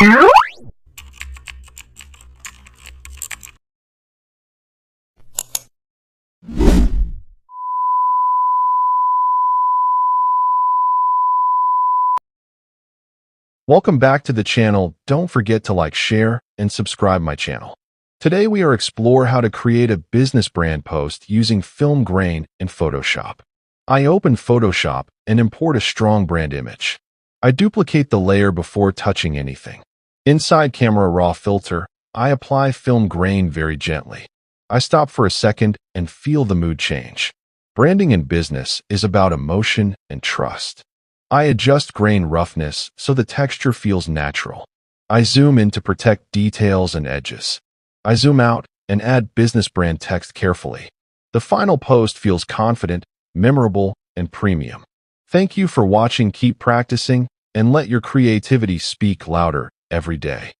Welcome back to the channel. Don't forget to like, share, and subscribe my channel. Today we are explore how to create a business brand post using film grain in Photoshop. I open Photoshop and import a strong brand image. I duplicate the layer before touching anything. Inside Camera Raw filter, I apply film grain very gently. I stop for a second and feel the mood change. Branding in business is about emotion and trust. I adjust grain roughness so the texture feels natural. I zoom in to protect details and edges. I zoom out and add business brand text carefully. The final post feels confident, memorable, and premium. Thank you for watching. Keep practicing and let your creativity speak louder every day.